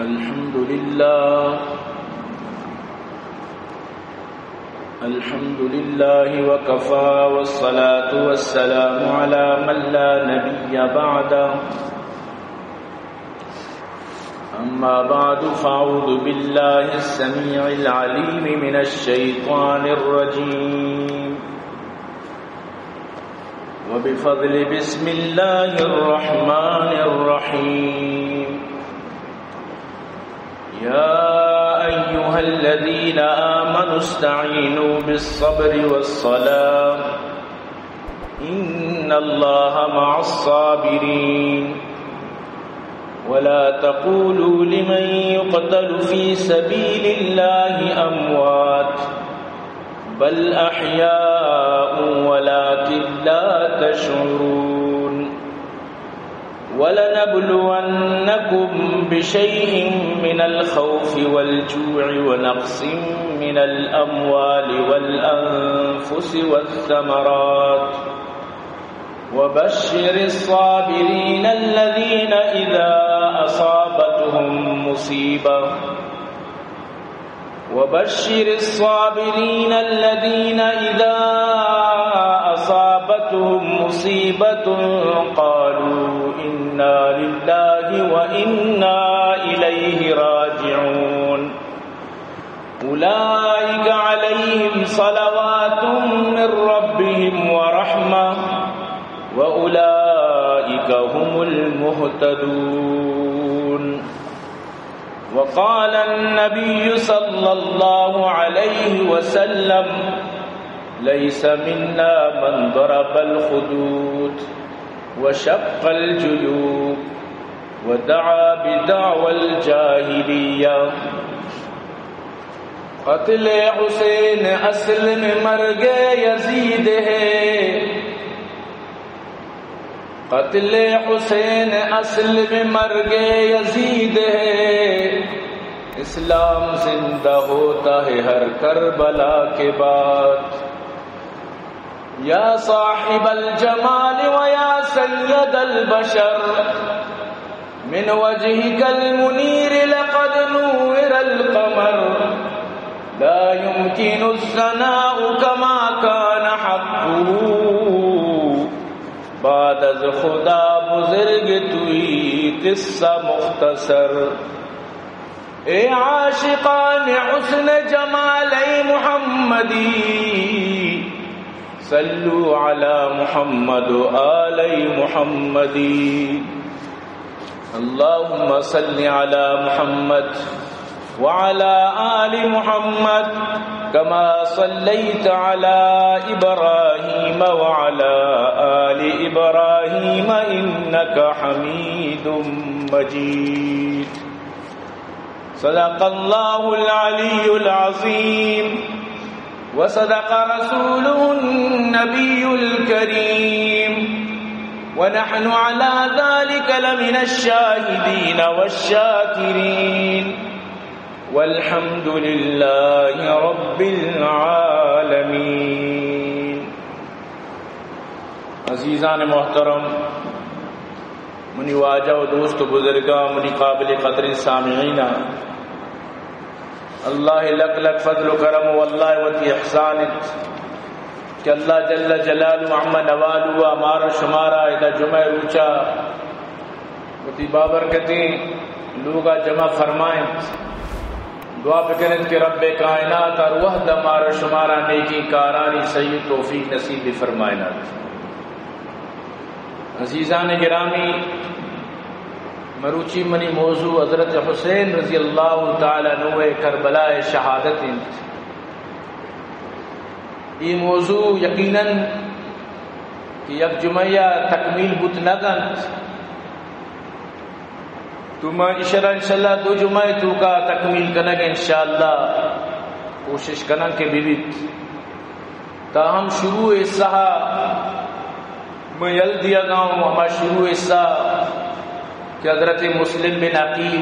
الحمد لله وكفى والصلاة والسلام على من لا نبي بعده أما بعد فأعوذ بالله السميع العليم من الشيطان الرجيم وبفضل بسم الله الرحمن الرحيم يا أيها الذين آمنوا استعينوا بالصبر والصلاة إن الله مع الصابرين ولا تقولوا لمن يقتل في سبيل الله أموات بل أحياء ولكن لا تشعرون ولنبلونكم بشيء من الخوف والجوع ونقص من الأموال والأنفس والثمرات وبشر الصابرين الذين إذا أصابتهم مصيبة قالوا إنا لله وإنا إليه راجعون أولئك عليهم صلوات من ربهم ورحمة وأولئك هم المهتدون وقال النبي صلى الله عليه وسلم ليس منا من ضرب الخدود وشق الجيوب ودعا بدعوى الجاهلية قتل حسین اصل میں مرگ یزید ہے قتل حسین اصل میں مرگ یزید ہے اسلام زندہ ہوتا ہے ہر کربلا کے بعد یا صاحب الجمال ویا سید البشر من وجهك المنير لقد نور القمر لا يمكن الثناء كما كان حقه بعد از خدا بزرگ توئی قصہ مختصر اے عاشقان حسن جمالی محمدی صلو علی محمد و آلی محمدی اللهم صل على محمد وعلى آل محمد كما صليت على إبراهيم وعلى آل إبراهيم إنك حميد مجيد صدق الله العلي العظيم وصدق رسوله النبي الكريم ونحن على ذلك لمن الشاهدين والشاكرين والحمد لله رب العالمين. عزیزان محترم، منی واجہ و دوست و بزرگاں، منی قابل قدر سامعین، اللہ لک لک فضل و کرم و اللہ وتی احسانت کہ اللہ جل جلالہ عم نوالو ہمارا شمارا ادا جمعہ روچا وتی بابرکتیں لوگا جمع فرمائیں. دعا بکنت کہ رب کائنات اور وحد ہمارا شمارا نیکی کارانی صحیح توفیق نصیب فرمائنا. عزیزان گرامی، مروچی منی موضوع حضرت حسین رضی اللہ تعالی عنہ کربلا شہادت. یہ موضوع یقیناً کہ یک جمعہ تکمیل بت نگنت تو میں اشارہ انشاءاللہ دو جمعہ تو کا تکمیل کرنے گے انشاءاللہ کوشش کرنا کہ بیویت تاہم شروع حصہ میں یل دیا گاؤں ہمارا شروع حصہ کہ حضرت مسلم بن عقیل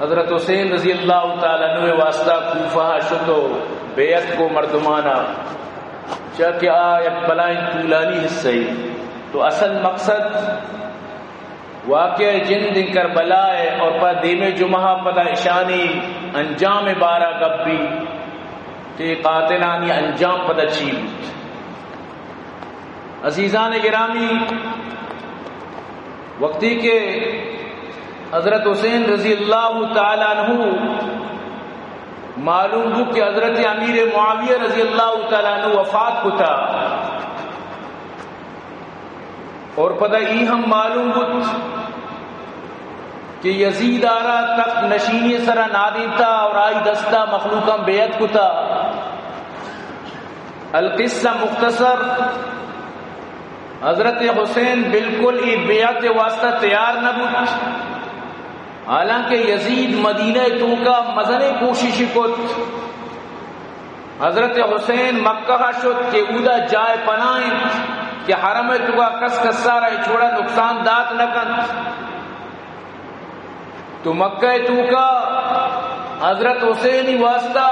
حضرت حسین رضی اللہ تعالیٰ عنہ واسطہ کوفہ شتو بیعت کو مردمانہ چاکہ یک بلائیں طولانی حصہ. تو اصل مقصد واقع جن دن کربلا ہے اور پا دیم جمعہ پدا اشانی انجام بارہ گبی کہ قاتلانی انجام پدا چیل. عزیزان گرامی، وقتی کے حضرت حسین رضی اللہ تعالیٰ عنہ معلوم ہو کہ حضرت امیر معاویہ رضی اللہ تعالیٰ عنہ وفات کتا اور پتہ ای ہم معلوم ہو کہ یزید آرہ تخت نشینی سرا نادیتا اور آئی دستہ مخلوقاں بیعت کتا. القصہ مختصر، حضرت حسین بالکل ای بیعت واسطہ تیار نہ بود، حالانکہ یزید مدینہ تو کا مزنے کوشش کت. حضرت حسین مکہ شد کہ اودا جائے پنائیں کہ حرم تو کا کس کسارا چھوڑا نقصان دات نہ کن. تو مکہ تو کا حضرت حسینی واسطہ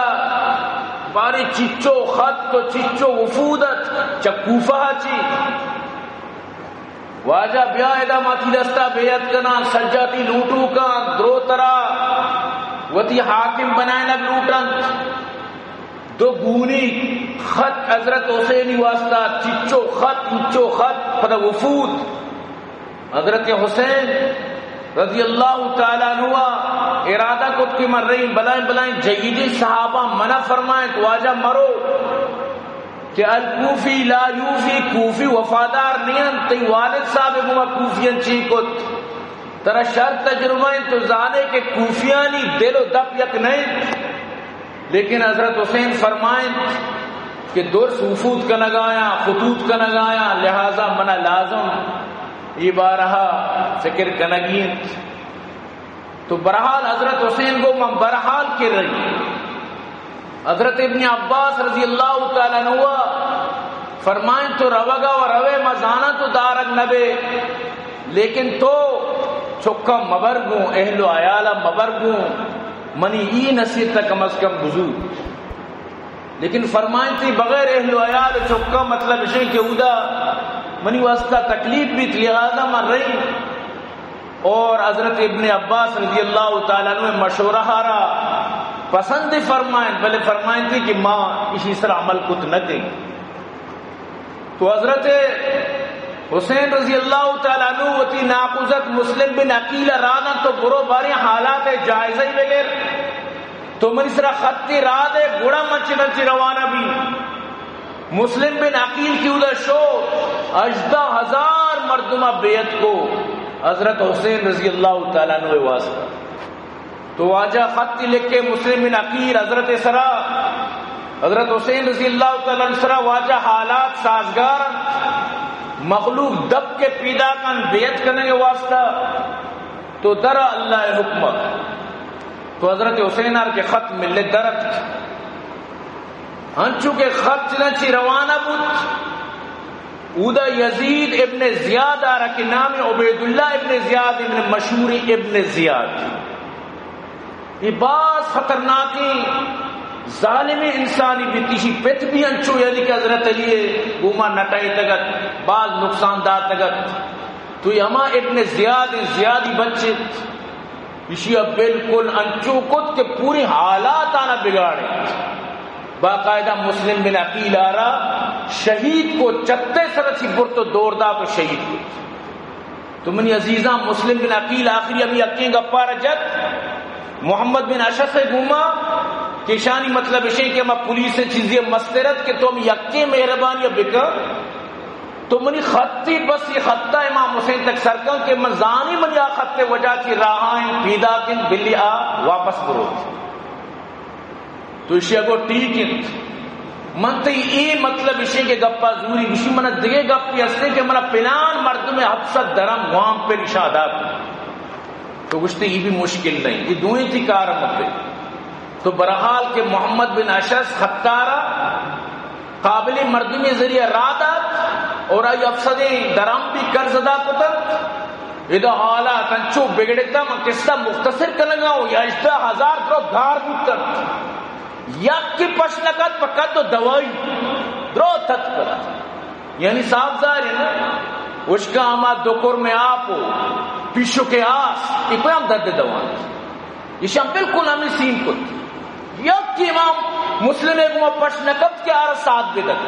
باری چچو خط تو چچو وفودت چکوفہ چی واجہ بیا ادا ماتی دستا بیعت کنا سجاتی لوٹو کا درو ترا وتی حاکم بنائے لگ لوٹن. دو گونی خط حضرت حسینی واسطہ چچو خط پدا وفود حضرت حسین رضی اللہ تعالیٰ عنہ ارادہ کت کی مر رہی بلائیں جیدی صحابہ منع فرمائیں تو واجہ مرو کہ الکوفی لا یوفی، کوفی وفادار نہیں تی والد صاحب گما کوفیان چی کت ترا شرط تجربہ تو زانے کہ کوفیانی دل و دپ یک نہیں. لیکن حضرت حسین فرمائیں کہ دور وفود کا نگایا خطوط کا نگایا لہذا منع لازم یہ بارہا فکر کنگین. تو برحال حضرت حسین کو من برحال کر رہی. حضرت ابن عباس رضی اللہ تعالیٰ عنہ فرمائیں تو روگا و روے مزانہ تو دارک نبے، لیکن تو چکا مبرگوں اہل و عیالہ مبرگوں منی ای نصیحت تک کم از کم بزرگ. لیکن فرمائیں تھی بغیر اہل و عیال چکا مطلب ہے کہ اودا منی واسطہ تکلیف بھی لہذا مر رہی. اور حضرت ابن عباس رضی اللہ تعالیٰ عنہ مشورہ ہارا پسند فرمائیں، بلے فرمائیں تھی کہ ماں اسی طرح عمل کت نہ گئی. تو حضرت حسین رضی اللہ تعالیٰ عنہ وتی ناقوزت مسلم بن عقیل رانا تو برو باری حالات جائزہ ہی بغیر تو من اس طرح خطی راہ دے گوڑا منچی روانہ بھی. مسلم بن عقیل کی ادھر شو 18,000 مردمہ بیعت کو حضرت حسین رضی اللہ تعالیٰ عنہ واسطہ. تو واجہ خط لکھ کے مسلم بن عقیل حضرت سرا حضرت حسین رضی اللہ تعالیٰ عنہ سرا واجہ حالات سازگار مخلوق دب کے پیدا کن بیعت کرنے کے واسطہ تو درا اللہ حکمت. تو حضرت حسین آر کے خط ملے درت ہنچو کے خط چنچی روانہ بود. اودا یزید ابن زیاد آرہ کے نام عبید اللہ ابن زیاد ابن مشہور ابن زیاد. یہ بعض خطرناکی ظالمی انسانی بھی تیشی پت بھی انچو یعنی کہ حضرت علی گوما نٹائی تگت بعض نقصان دار تگت. تو یہ ہما ابن زیادی بچے اسی اب بالکل انچو کت کے پوری حالات آنا بگاڑے. باقاعدہ مسلم بن عقیل آرہ شہید کو چتے سرچی برتو دوردہ کو شہید کو. تو منی عزیزاں مسلم بن عقیل آخری ابھی اکیں گپا رجت محمد بن اشعث سے گھوما کہ شانی مطلب ہے کہ میں پولیس سے چیزیں مسترد کہ تم یکے مہربانی بکا تو منی خطی بس یہ خطہ امام حسین تک سرکن کہ من زانی من یا خط وجہ کی راہائیں پیدا کن بلی آ واپس برو. تو اسی اگو ٹھیک من تی ای مطلب اسی کے گپا زوری اسی من دگے گپی ہستے کہ من پلان مرد میں حبست درم وام پر اشادات تو گشتے یہ بھی مشکل نہیں. یہ دوئی تھی کارمت پہ. تو برحال کہ محمد بن اشعث خطارہ قابل مردمی ذریعہ رادات اور آئی افسدیں درم بھی کرزدہ پتر ادھا حالات انچو بگڑتا من قصہ مختصر کرنگا ہو یا 18,000 درو گھار بودتر یک کی پشنکت پکت تو دوائی درو تت کر یعنی صاحب ظاہر ہے نا اس کا ہما دکر میں آپ ہو پیشو کے آس یہ کوئی ہم درد دوان یہ شام بالکل ہمیں سین کت یک کی امام مسلم ایک پش نکت کے آر ساتھ بدت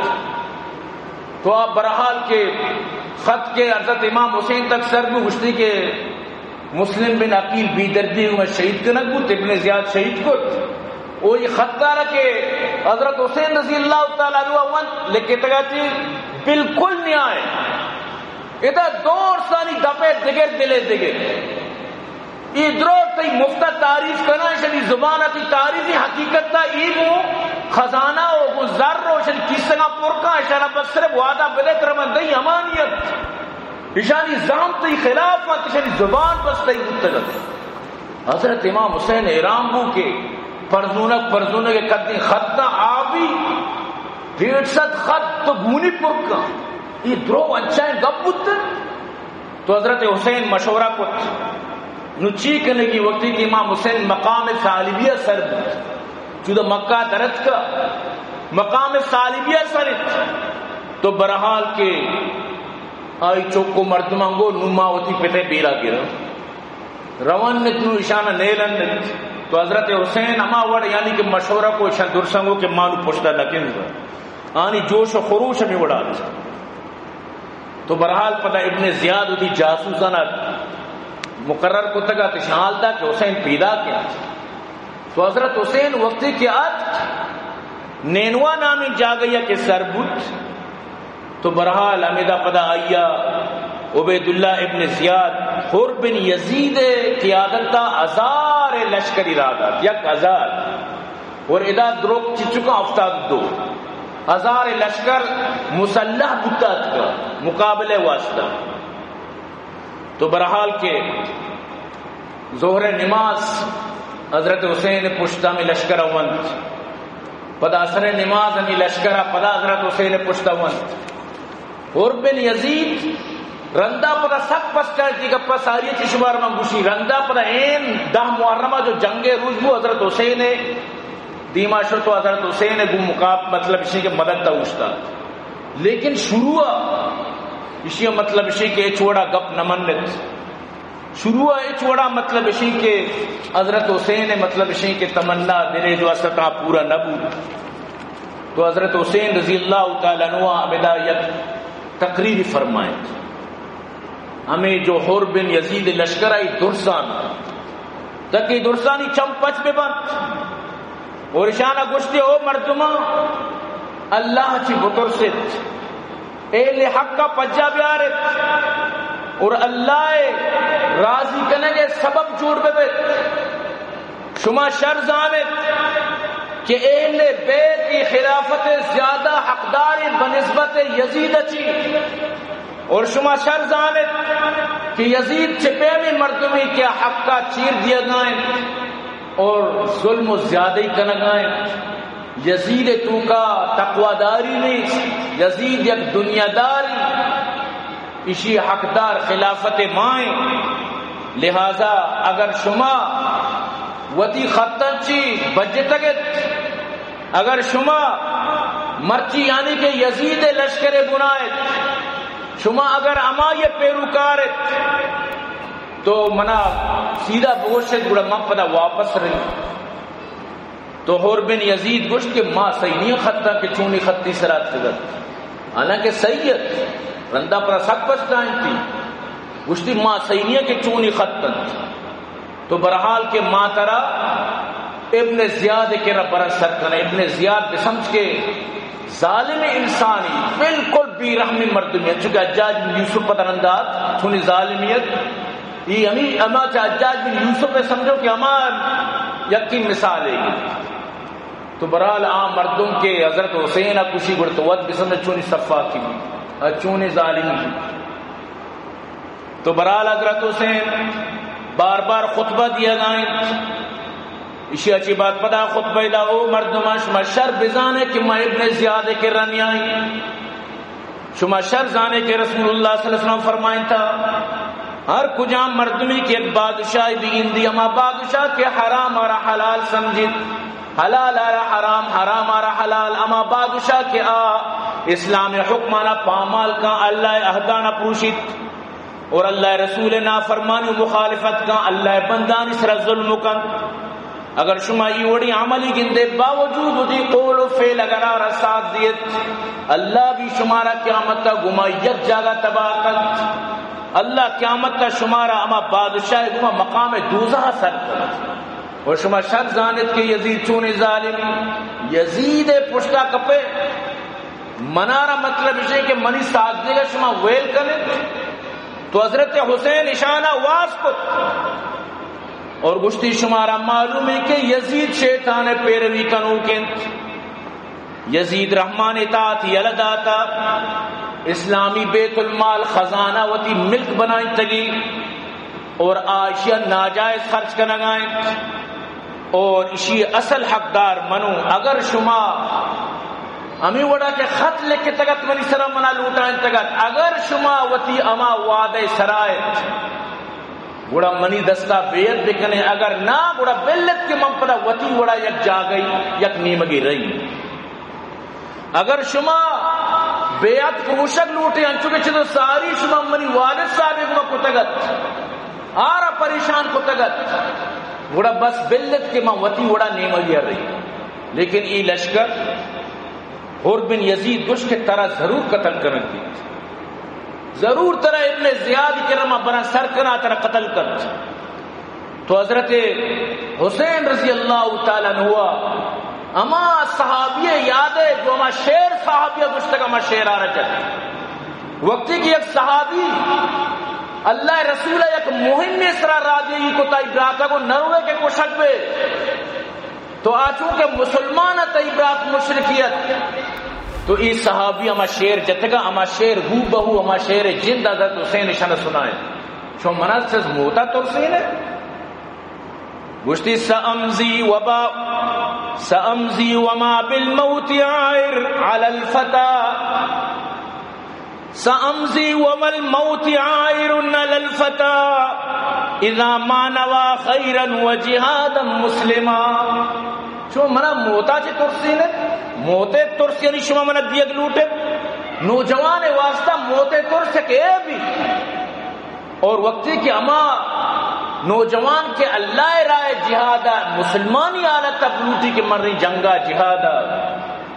تو آپ برحال کے خط کے حضرت امام حسین تک سر بھی گشتی کے مسلم بن عقیل بیدردی میں شہید کنک بود ابن زیاد شہید کت وہ یہ خط دارا کہ حضرت حسین رضی اللہ تعالیٰ عنہ لکھتا گاتی بالکل نہیں آئے ادھر دور سانی دفعے دگر دلے دگر ادھر تی مفتہ تعریف کرنا شنی زبانہ تی تعریفی حقیقت تا ایگو خزانہ و گزر رو شنی کسنگا پرکا شنی بس صرف وعدہ بدت رمندی امانیت شنی زامتی خلافت شنی زبان بس تی گتگت حضرت امام حسین ایرام بو کے پرزونک کے قدی خطہ آبی 150 خط تو گونی پرکا یہ درو انچائیں گب بودتا تو حضرت حسین مشورہ کت نچی کرنے کی وقتی کہ امام حسین مقام صالبیہ سر بود چودہ مکہ درد کا مقام صالبیہ سرت تو برحال کے آئی چوکو مردمانگو نماوتی پتے بیرا گرا روان نتنو اشانہ نیلن نت تو حضرت حسین اما وڑ یعنی کہ مشورہ کو اشان درسنگو کہ مانو پشتہ لکن آنی جوش و خروش ہمیں وڑا تو برحال پتہ ابن زیاد ہوتی جاسوسانہ مقرر کو تگا تشحال تھا کہ حسین پیدا کیا تو حضرت حسین وقتی کے آج نینوا نامی جا گیا کہ سربت تو برحال امیدہ پدا آئیا عبید اللہ ابن زیاد حر بن یزید قیادت تا 1000 لشکری رادات 1000 اور ادا دروک چچکا 72 لشکر مسلح بتات کا مقابلے واسطہ تو برحال کے ظہر نماز حضرت حسین پشتہ میں لشکر اونت پدا اثر نماز ہمیں لشکرہ پدا حضرت حسین پشتہ اونت حر بن یزید رندہ پدا سک پس کرتی کہ پس آریہ چشمار میں گوشی رندہ پدا این 10 محرمہ جو جنگ روز بو حضرت حسین دیما شر تو حضرت حسین گو مقابل مطلب اسی کے مدد تا اوشتا لیکن شروع اسی مطلب اسی کے چوڑا گپ نمنت شروع چوڑا مطلب اسی کے حضرت حسین مطلب اسی کے تمنا دلے جو استا پورا نبو تو حضرت حسین رضی اللہ تعالیٰ عنہ عبدایت تقریر فرمائیں ہمیں جو حر بن یزید لشکر آئی درسان تک درسانی چمپچ میں بند اور اشانہ گشتے او مردمہ اللہ چی بطرست اہل حق کا پجا بیارت اور اللہ راضی کرنے کے سبب جوڑ بیت شما شر زانت کہ اہل بیت کی خلافت زیادہ حقدار بنسبت یزید اچھی اور شما شر زانت کہ یزید چپے میں مردمی کے حق کا چیر دیا گائیں اور ظلم و زیادہ کنگائیں یزید تو کا تقواداری نہیں یزید یک دنیا داری اسی حقدار خلافت مائیں لہذا اگر شما وتی خطن چی بجتگت اگر شما مرچی یعنی کہ یزید لشکر بنائت شما اگر اما یہ پیروکارت تو منا سیدھا بوشت گوڑا ماں پدا واپس رہی تو حر بن یزید گوشت کہ ماں صحیح نہیں خطہ کہ چونی خطی سرات فضت حالانکہ سید رندہ پر سک پسٹائیں تھی گوشتی ماں صحیح نہیں کہ چونی خطن تو برحال کے ماں ترا ابن زیاد کے رب برسر کرنے ابن زیاد بسمجھ کے ظالم انسانی بالکل بی رحمی مردمیت چونکہ حجاج بن یوسف پتہ انداز چونی ظالمیت یہ ہمیں اما حجاج بن یوسف پہ سمجھو کہ ہمار یقین مثال ہے تو برحال عام مردم کے حضرت حسین کشی گڑتوت بسمجھ چونی صفا کی چونی ظالمی کی تو برحال حضرت حسین بار بار خطبہ دیا گائیں اسی اچھی بات پدا خطبہ دا او مردمان شما شر بزانے کہ میں ابن زیاد کے رنی آئیں شما شر زانے کے رسول اللہ صلی اللہ علیہ وسلم فرمائیں تھا ہر کجام مردمی کی ایک بادشاہ بھی اندی اما بادشاہ کے حرام اور حلال سمجھت حلال آرہ حرام حرام آرہ حلال اما بادشاہ کے اسلام حکمانا پامال کا اللہ اہدانا پروشت اور اللہ رسول نافرمانی و مخالفت کا اللہ بندان اسرا ظلم کن اگر شما یہ وڑی عملی گندے باوجود دی قول و فعل اگر آرہ ساتھ دیت اللہ بھی شمارا قیامت تا گما یک جاگہ تباہ کن اللہ قیامت تا شمارا اما بادشاہ گما مقام دوزہ سر کن اور شما شک زانت کے یزید چون ظالم یزید پشتا کپے منارا مطلب اسے کہ منی ساتھ دے گا شما ویل کرنے تو حضرت حسین اشانہ واس کو اور گشتی شمارا معلوم ہے کہ یزید شیطان پیروی کنو کن یزید رحمان اطاعت یلداتا اسلامی بیت المال خزانہ وتی ملک بنائی تگی اور آشیا ناجائز خرچ کنگائیں اور اسی اصل حقدار منو اگر شما امی وڑا کے خط لکھ کے تگت منی سرا منا لوٹائیں تگت اگر شما وتی اما وعدہ سرائت گوڑا منی دستا بیعت بکنے اگر نہ گوڑا بلت کے من پدا وطی گوڑا یک جا گئی یک نیمگی رہی اگر شما بیعت کوشک لوٹے انچوکے چھتو ساری شما منی والد صاحب کو تگت آرہ پریشان کو تگت گوڑا بس بلت کے من وطی گوڑا نیمگی رہی لیکن ای لشکر حر بن یزید گوش کے طرح ضرور قتل کرن دی ضرور طرح ابن زیاد کرما بنا سر کنا طرح قتل کر تو حضرت حسین رضی اللہ تعالیٰ عنہ اما صحابیہ یاد ہے جو اما شیر صحابیہ گشتگا اما شیر آ رہا چاہتا وقتی کی ایک صحابی اللہ رسولہ یک مہم میں اسرا راجعی کو تائی براتا کو نروے کے کوشک پہ تو آچوں کہ مسلمان تائی برات مشرکیت تو ای صحابی اما شیر جتگا اما شیر ہو بہو اما شیر جند حضرت حسین نشانہ سنائے چون مناز سے موتا تو حسین ہے گوشتی سأمزی وما بالموت عائر علی الفتى سأمزی وما الموت عائر علی الفتى اذا ما نوا خیرا وجہادا مسلما چو منا موتا چی ترسی نے موتے ترسی یعنی شما منا دیگ لوٹے نوجوان واسطہ موتے ترسی کے بھی اور وقتی کہ اما نوجوان کے اللہ رائے جہادا مسلمانی آلت تک لوٹی کے من رہی جنگا جہادا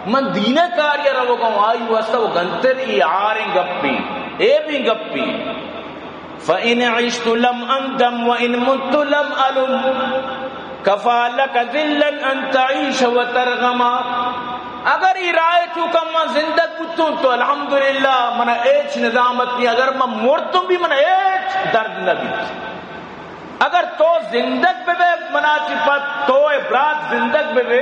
من دین کاریا رو گاؤں آئی واسطہ وہ گنتر ای آریں گپی اے بھی گپی فَإِنْ عِشْتُ لَمْ أَنْدَمْ وَإِنْ مُتُّ لَمْ أَلُمْ کفا لک ذلن ان تعیش و ترغما اگر ارائے تو کم من زندگ بتوں تو الحمدللہ من ایچ نظامت نہیں اگر من مرتم بھی من ایچ درد نبی اگر تو زندگ بے منا چپت تو ابراد زندگ بے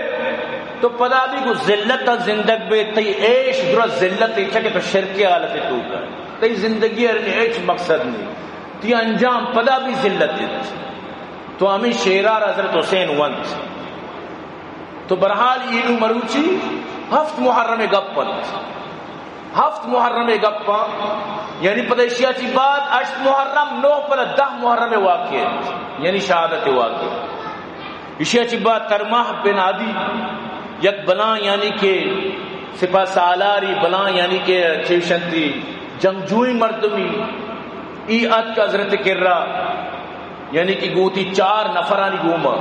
تو پدا بھی کو ذلت زندگ بے تی ایش درہ ذلت ایچا کہ تو شرکی حالت تو کر تی زندگی ارنی ایچ مقصد نہیں تی انجام پدا بھی ذلت ایچ تو ہمیں شیرار حضرت حسین ونت تو برحال اینو مروچی ہفت محرم گپا یعنی پدیشیہ چی بات 8 محرم 9 پر 10 محرم واقع یعنی شہادت واقع اشیاء چی بات ترماح بن عادی یک بلان یعنی کہ سپاہ سالاری بلان یعنی کہ چیشنتی جنگجوئی مردمی ای ات کا حضرت کررہ یعنی کہ گوتی 4 نفرانی گوما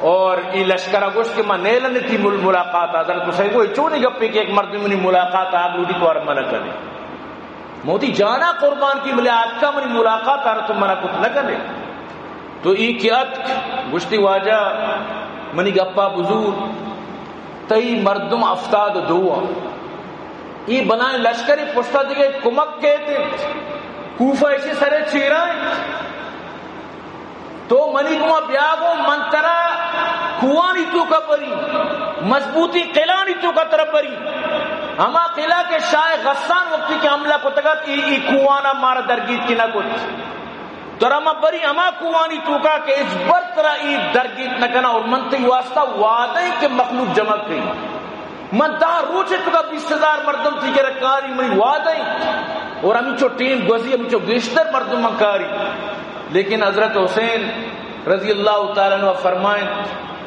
اور ای لشکرہ گوشت کے ماں نیلن تھی ملاقات حضرت حسین کو چونی گپی کہ ایک مرد منی ملاقات آگ لوٹی تو آرم منع کرے موتی جانا قربان کی ملیات کا منی ملاقات آرم تو منع کت نہ کرے تو ای کیات گوشتی واجہ منی گپا بزور تئی مردم افتاد دعا ای بنائیں لشکری پشتا دیگے کمک کہتے کوفہ ایسی سرے چیرائیں تو منی گما بیاگو منترا کوانی تو کا پری مضبوطی قلانی تو کا طرف پری ہما قلعہ کے شاہ غسان وقتی کے حملہ کو تگت ای کوانا مارا درگیت کی نہ کچھ تو رما بری ہما کوانی تو کا کہ اس بر طرح ای درگیت نہ کنا اور منتی واسطہ وعدہ کے مخلوق جمع کری من دا روچے تو کا 20,000 مردم تھی کہ رکاری منی وعدہ اور ہمیں چو ٹیم گوزی ہمیں چو گشتر مردم مکاری لیکن حضرت حسین رضی اللہ تعالیٰ عنہ فرمائیں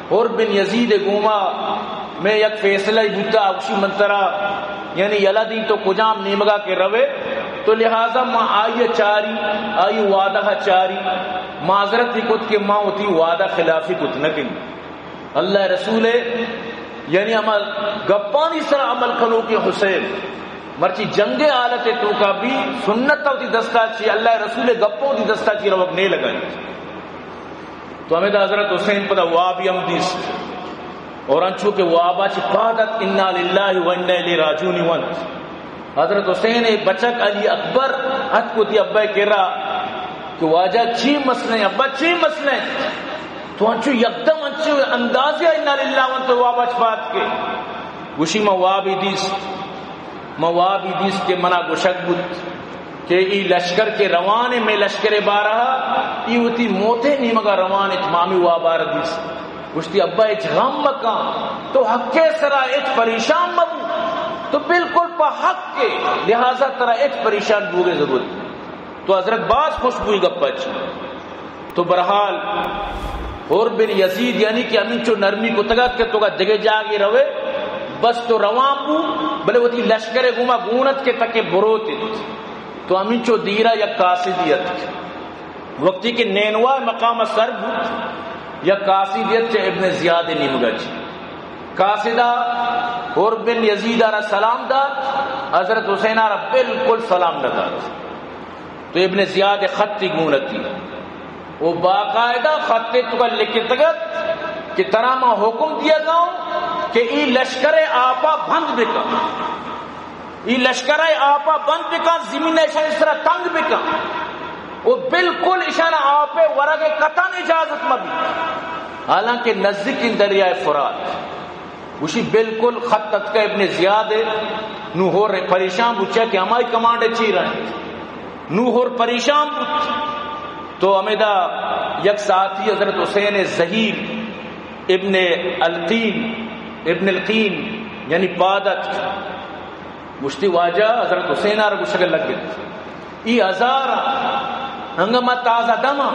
اور بن یزید گوما میں یک فیصلہ بوتا اوشی منترا یعنی یلا دین تو کجام نیمگا کے روے تو لہذا ماں آئی چاری آئی وعدہ چاری معذرت کت کہ ماں ہوتی وعدہ خلافی کت نہ کہیں اللہ رسول یعنی عمل گپانی سر عمل کھلو کہ حسین مرچی جنگ آلت تو کا بھی سنت ہوتی دستا چی اللہ رسول گپوں دی دستا چی روک نہیں لگائی تو ہمیں دا حضرت حسین پدا وابی امدیس اور انچو کہ وابا چی پادت انا للہ و انا الیہ راجعون ونت حضرت حسین بچک علی اکبر حد کو دی ابا کرا کہ واجہ چی مسئلے ابا چی مسئلے تو انچو یکدم انچو اندازی انا للہ ونت وابا چی پاد کے گوشی موابی دیس کے منا گشک بود کہ ای لشکر کے روانے میں لشکر بارہا ای ہوتی موتے نہیں مگا روان اتمامی وابار دیس گشتی ابا اچ غم مکان تو حق کے سرا اچ پریشان مبو تو بالکل پا حق کے لہذا ترا اچ پریشان بوگے ضرورت تو حضرت باز خوشبوئی گپچ تو برحال اور بن یزید یعنی کہ امین چو نرمی کو تگت کے تو کا جگہ جاگی روے بس تو روان بو بلے وہ تی لشکر گوما گونت کے تکے بروتی تو امین چو دیرہ یا قاصدیت وقتی کے نینوہ مقام سر بو یا قاصدیت چے ابن زیاد نیمگج قاصدہ اور بن یزید آرہ سلام دا حضرت حسین آرہ بالکل سلام دا تو ابن زیاد خطی گونتی وہ باقاعدہ خطی تو کا لکھتگت کہ ترامہ حکم دیا گاؤں کہ ای لشکر آپا بند بکا ای لشکر آپا بند بکا زمین اشان اس طرح تنگ بکا وہ بالکل اشان آپے ورگ قطن اجازت مبی حالانکہ نزدیک ان دریائے فرات وشی بالکل خط تتکا ابن زیاد نو ہو رہے پریشان بچا کہ ہماری کمانڈے چی رہے ہیں نو ہو پریشان بچ تو امیدہ یک ساتھی حضرت حسین زہیر ابن القین یعنی پادت مشتی واجہ حضرت حسین آرہ کو شکل لگ گئی ای ہزارہ ہنگمہ تازہ دمہ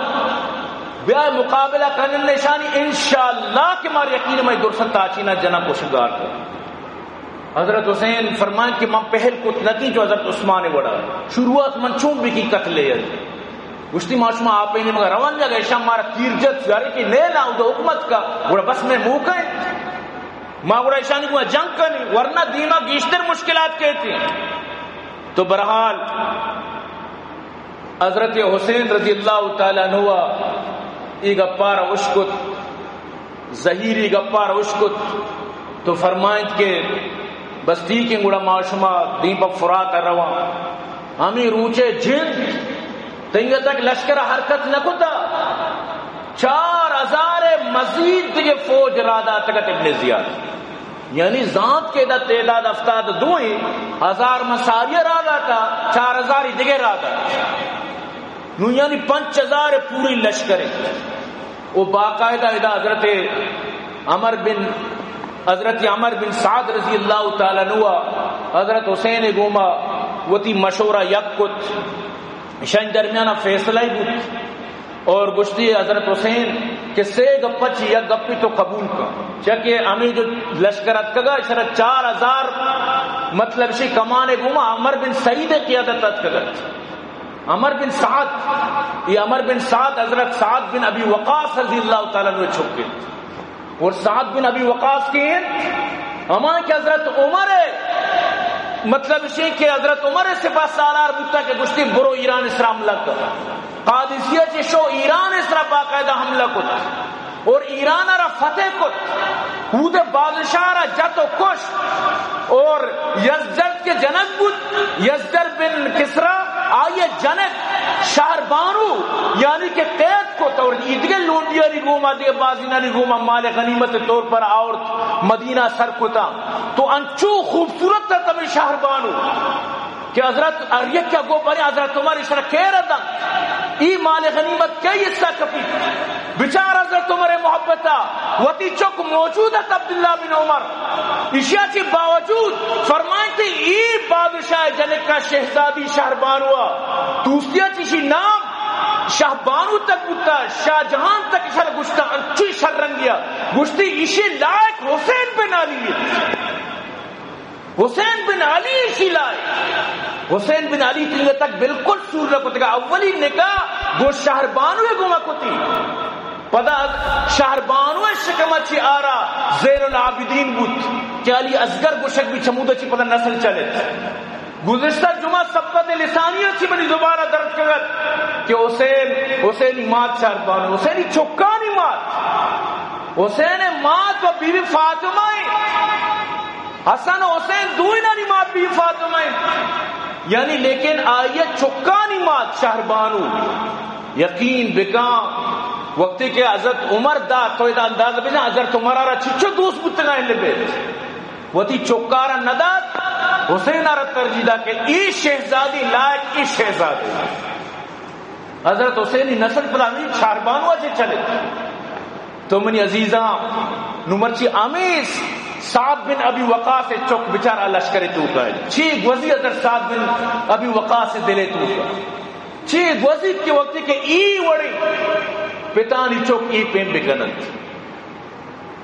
بیائے مقابلہ کرنے نشانی انشاءاللہ کہ مارے یقین میں درست تاچینہ جنہ کو شگار کر حضرت حسین فرمائیں کہ من پہل کت نکی جو حضرت عثمان وڑا شروعات من چون بھی کی قتل ہے گشتی معاشمہ آپ ہی نہیں مگر روان جا گئے شام مارا تیرجت یاری کی لے لاؤں دو حکمت کا گوڑا بس میں موقع ہے ماں گوڑا اشانی کو جنگ کرنی ورنہ دینا گیشتر مشکلات کہتے ہیں تو برحال حضرت حسین رضی اللہ تعالیٰ عنہ ای گپارا اشکت ظہیری گپارا اشکت تو فرمائیں کہ بس ٹھیک ہے گوڑا معاشمہ دین پر فرات روان ہمیں روچے جن تنگہ تک لشکر حرکت نہ کتا 4000 مزید دیگے فوج رادا تکت ابن زیاد یعنی ذات کے دا تعداد افتاد دوئی 1000 مساریہ رادا تا 4000 دیگے رادا نو یعنی 5000 پوری لشکر وہ باقاعدہ ادا حضرت عمر بن سعد رضی اللہ تعالیٰ عنہ حضرت حسین گوما وتی مشورہ یکت شن درمیانہ فیصلہ ہی بود اور گشتی حضرت حسین کہ سے گپچ یا گپی تو قبول کا چکہ ہمیں جو لشکرت کگا شرط 4000 مطلب شی کمانے گوما عمر بن سعید قیادت کگت عمر بن سعد یہ عمر بن سعد حضرت سعد بن ابی وقاص رضی اللہ تعالیٰ نے چھپے اور سعد بن ابی وقاص کے ہمارے کہ حضرت عمر مطلب اسی کہ حضرت عمر سپاہ سالار بودتا کہ گشتی برو ایران اسرا حملہ کر قادسیہ چی شو ایران اسرا باقاعدہ حملہ کت اور ایران را فتح کت خود بادشاہ را جت و کش اور یزدل کے جنک بود یزدل بن کسرا آئیے جنک شہر بانو یعنی کہ قید کو اور عیدگے لونڈیا نہیں گوما دے بازینہ نہیں گوما مال غنیمت طور پر عورت مدینہ سر کتا تو انچو خوبصورت تھا تمہیں شہر بانو کہ حضرت اریک کیا گو پرے حضرت تمہاری شرح کہہ رہا تھا ای مال غنیمت کئی حصہ کپی بچار حضرت تمہارے محبتہ وطی چک موجود ہے عبداللہ بن عمر اشیاء چی باوجود فرمائیں تھی ای بادشاہ جنک کا شہزادی شہر بانوا دوسریا چیشی نام شاہ بانو تک بتا شاہ جہان تک اشار گشتا انچوی شر رنگیا گشتی اشی لائق حسین بن علی حسین بن علی اشی لائق حسین بن علی تنگے تک بالکل سور رکھتے گا اولی نکاح گو شہر بانوے گو مکتی پدا شہر بانوے شکمہ چی آرا زیر العابدین بود کہ علی ازگر گوشک بھی چمودہ چی پدا نسل چلے گزشتہ جمعہ سبقت لسانیہ چی بنی دوبارہ درد کرد کہ حسینی مات شہر بانوے حسینی چکانی مات حسین مات و بیوی فاطمہ حسن و حسین دوئی ناری مات بیوی فاطمہ یعنی لیکن آیت چکانی مات شہر بانو یقین بکان وقتی کہ حضرت عمر دا تو ایدہ انداز بجا حضرت عمر آرہ چچو دوست بتگا ان لبے وقتی چکارہ نداد حسین آرہ ترجیح دا کہ ای شہزادی لائق ای شہزادی حضرت حسینی نسل پلانی شہر بانو آجے چلے تو منی عزیزاں نمرچی آمیز سعد بن ابی وقاص چوک بچارہ لشکر تو کا ہے چیک وزی حضرت سعد بن ابی وقاص دلے تو کا چیک وزی کے وقتی کہ ای وڑی پتانی چوک ای پیم بکنند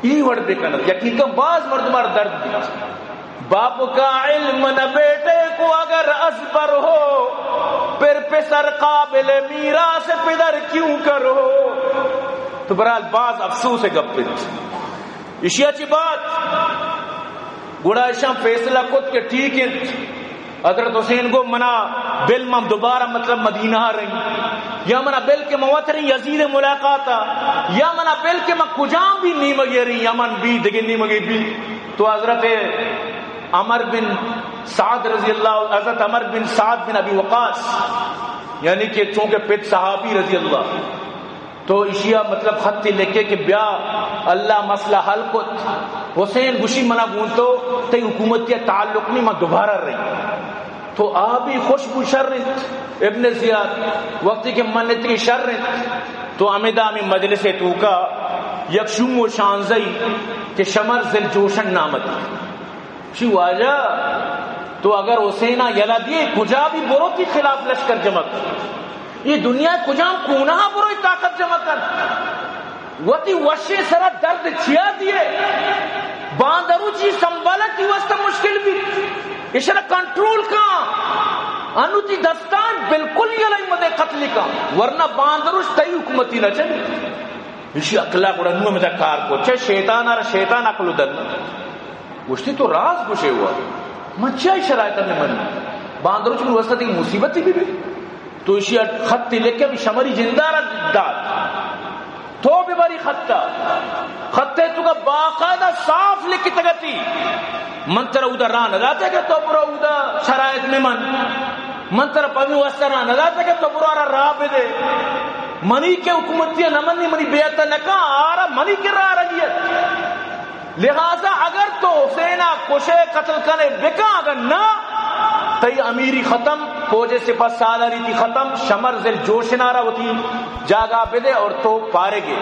ای وڑ بکنند یقین تو بعض مردمار درد بھی باپ کا علم نہ بیٹے کو اگر ازبر ہو پھر پسر قابل میراث پدر کیوں کرو تو برحال بعض افسوس ہے گپت اشیاء چی بات گوڑا اشیاء فیصلہ کت کے ٹھیک ہے حضرت حسین کو منا بل میں دوبارہ مطلب مدینہ رہی یا منا بل کے موت رہی یزید ملاقاتا یا منا بل کے میں کجام بھی نیمگی رہی یمن بھی دگی نیمگی بھی تو حضرت عمر بن سعد رضی اللہ حضرت عمر بن سعد بن ابی وقاص یعنی کہ چونکہ پت صحابی رضی اللہ تو اشیاء مطلب خط لکھے کہ بیا اللہ مسئلہ حل کت حسین گوشی منا گونتو تی حکومت کے تعلق نہیں میں دوبارہ رہی تو آبی خوشبو شررت ابن زیاد وقتی کے منت کی شررت تو امیدہ میں مجلس تو کا یکشم و شانزئی کہ شمر ذل جوشن نامت شی واجہ تو اگر حسینہ یلا دیے کجا بھی برو کی خلاف لشکر جمع یہ دنیا کجام کونہ بروئی طاقت جمع کر وتی وشی سرا درد چھیا دیے باندرو چی سنبالا کی واسطہ مشکل بھی اشارہ کنٹرول کا انو تی دستان بالکل یہ لائی مدے قتل کا ورنہ باندروش تئی حکومتی نہ چلی اسی اقلا گوڑا نوہ میں کار کو چھے شیطان آرہ شیطان اقلو دن گوشتی تو راز گوشے ہوا من چاہی شرائطہ میں من باندروش میں واسطہ تی مصیبت بھی تو اسی خط لکھے بھی شمری جندارہ داد تو بھی باری خطے تو کا باقاعدہ صاف لکھی تگتی من ترہ اودا ران اداتے کہ تو برا اودا شرائط میں من ترہ پمی واسطہ ران اداتے کہ تو برا راہ بے دے منی کے حکومتیاں نمانی منی بیعتہ نکا آرہ منی کے راہ رجیت لہذا اگر تو حسینہ کشے قتل کرنے بکا اگر نہ تی امیری ختم فوجے سے پاس سالاری تھی ختم شمر ذل جوش نارا ہوتی جاگا بدے اور تو پارے گے